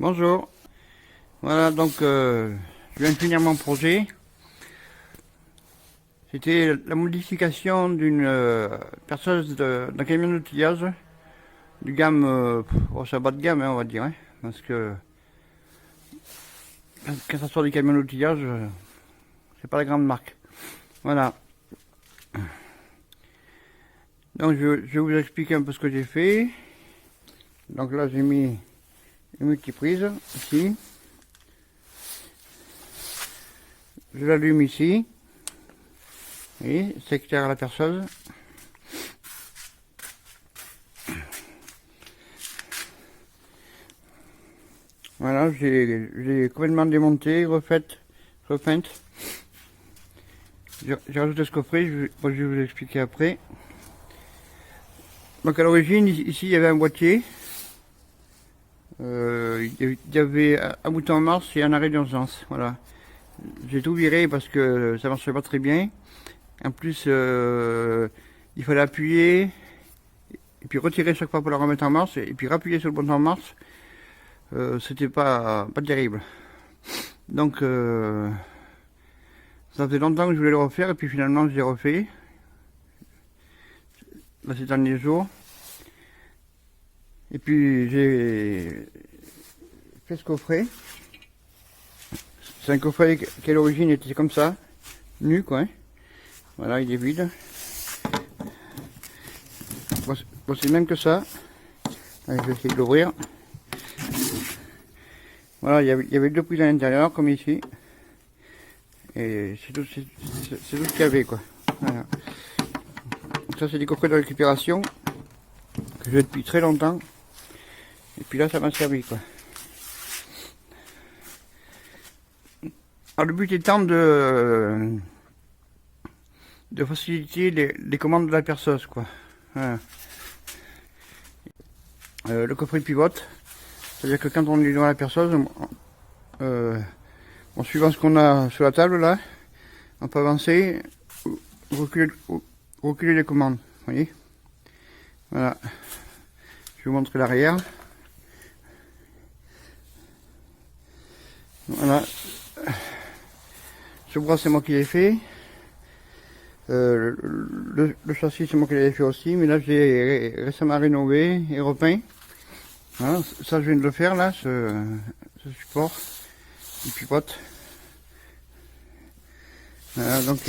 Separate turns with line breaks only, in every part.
Bonjour. Voilà, donc je viens de finir mon projet. C'était la modification d'une perceuse d'un camion d'outillage du gamme, oh, c'est bas de gamme, hein, on va dire, hein, parce que quand ça sort du camion d'outillage, c'est pas la grande marque. Voilà. Donc je vais vous expliquer un peu ce que j'ai fait. Donc là j'ai mis une multiprise ici. Je l'allume ici. Et c'est éclaire la perceuse. Voilà, j'ai complètement démonté, repeinte. J'ai rajouté ce coffret, je vais vous expliquer après. Donc à l'origine, ici il y avait un boîtier. Il y avait un bouton en marche et un arrêt d'urgence. Voilà. J'ai tout viré parce que ça marchait pas très bien. En plus, il fallait appuyer et puis retirer chaque fois pour la remettre en marche et puis rappuyer sur le bouton en marche. C'était pas terrible. Donc ça faisait longtemps que je voulais le refaire et puis finalement je l'ai refait. Là ces derniers jours. Et puis j'ai fait ce coffret. C'est un coffret qui à l'origine était comme ça, nu quoi. Voilà, il est vide. Bon, c'est même que ça. Allez, je vais essayer de l'ouvrir. Voilà, il y avait deux prises à l'intérieur, comme ici. Et c'est tout ce qu'il y avait quoi. Voilà. Ça c'est des coffrets de récupération que j'ai depuis très longtemps. Et puis là ça m'a servi quoi. Alors le but étant de faciliter les commandes de la perceuse quoi. Voilà. Le coffret pivote, c'est-à-dire que quand on est dans la perceuse, en suivant ce qu'on a sur la table là, on peut avancer, reculer les commandes, vous voyez. Voilà. Je vais vous montrer l'arrière. Voilà. Ce bras c'est moi qui l'ai fait. Le châssis c'est moi qui l'avais fait aussi, mais là j'ai récemment rénové et repeint. Voilà, ça je viens de le faire là, ce support, il pivote. Voilà, donc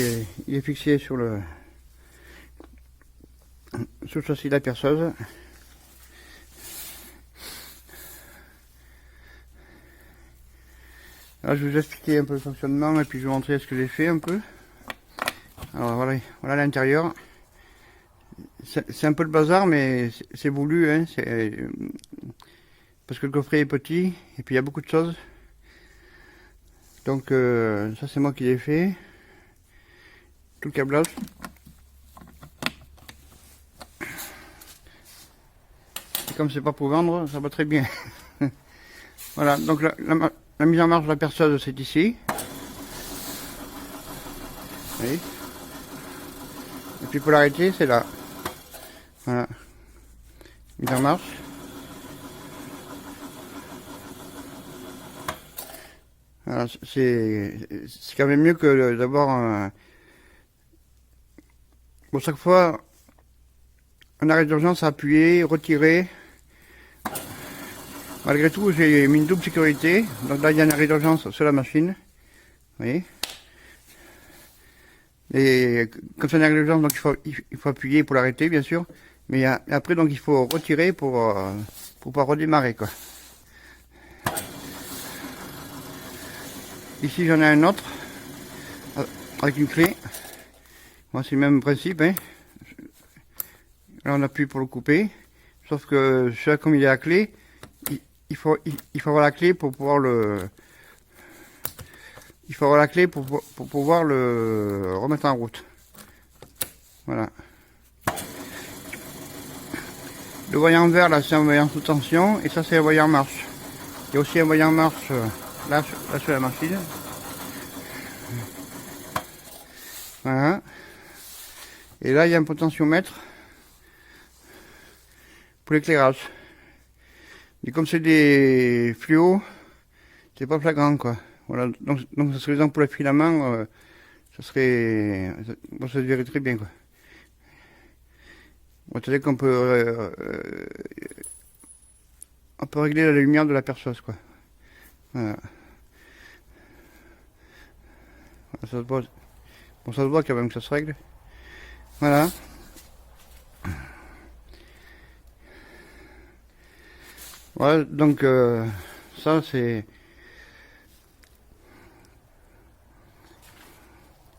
il est fixé sur le châssis de la perceuse. Là je vais vous expliquer un peu le fonctionnement et puis je vais vous montrer ce que j'ai fait un peu. Alors voilà l'intérieur. C'est un peu le bazar mais c'est voulu, hein, parce que le coffret est petit et puis il y a beaucoup de choses. Donc ça c'est moi qui l'ai fait. Tout le câblage. Et comme c'est pas pour vendre, ça va très bien. Voilà, donc la mise en marche de la perceuse c'est ici. Oui. Et puis pour l'arrêter c'est là. Voilà. Mise en marche. Voilà, c'est quand même mieux que d'avoir bon, chaque fois un arrêt d'urgence à appuyer, retirer. Malgré tout, j'ai mis une double sécurité. Donc là, il y a un arrêt d'urgence sur la machine. Vous voyez. Et comme c'est un arrêt d'urgence, donc il faut appuyer pour l'arrêter, bien sûr. Mais après, donc il faut retirer pour pouvoir redémarrer, quoi. Ici, j'en ai un autre avec une clé. Moi, c'est le même principe, hein. Là, on appuie pour le couper. Sauf que celui-là, comme il est à clé, il faut avoir la clé pour pouvoir pour pouvoir le remettre en route. Voilà. Le voyant vert là c'est un voyant sous tension et ça c'est un voyant marche. Il y a aussi un voyant marche là sur la machine. Voilà. Et là il y a un potentiomètre pour l'éclairage. Mais comme c'est des fluos, c'est pas flagrant, quoi. Voilà, donc ça serait les ampoules à filament, ça serait, bon, ça se verrait très bien, quoi. Bon, c'est-à-dire qu'on peut, on peut régler la lumière de la perceuse, quoi. Voilà. Ça se voit, bon, ça se voit quand même que ça se règle. Voilà. Voilà, donc ça c'est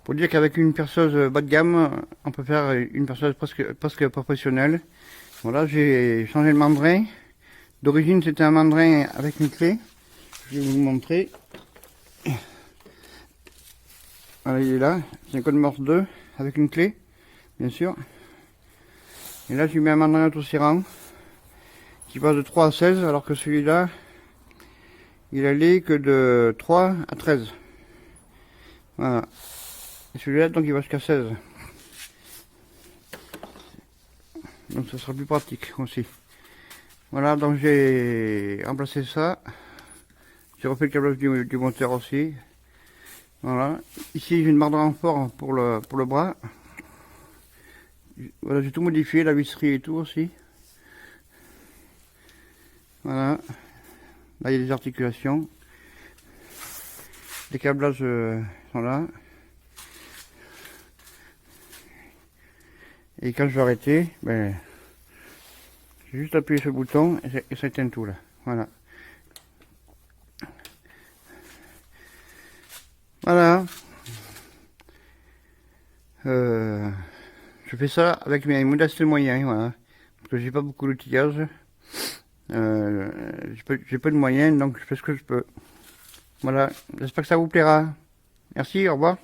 pour dire qu'avec une perceuse bas de gamme, on peut faire une perceuse presque professionnelle. Voilà, j'ai changé le mandrin. D'origine, c'était un mandrin avec une clé. Je vais vous le montrer. Voilà, il est là. C'est un code Morse 2 avec une clé, bien sûr. Et là, j'ai mis un mandrin autosirant qui passe de 3 à 16, alors que celui-là, il allait que de 3 à 13. Voilà. Et celui-là, donc, il va jusqu'à 16. Donc, ça sera plus pratique aussi. Voilà, donc j'ai remplacé ça. J'ai refait le câblage du moteur aussi. Voilà. Ici, j'ai une barre de renfort pour le bras. Voilà, j'ai tout modifié, la visserie et tout aussi. Voilà. Là, il y a des articulations. Les câblages sont là. Et quand je vais arrêter, ben, j'ai juste appuyé sur le bouton et ça éteint tout là. Voilà. Voilà. Je fais ça avec mes modestes moyens, voilà. Parce que j'ai pas beaucoup d'outillage. J'ai peu de moyens, donc je fais ce que je peux. Voilà. J'espère que ça vous plaira. Merci, au revoir.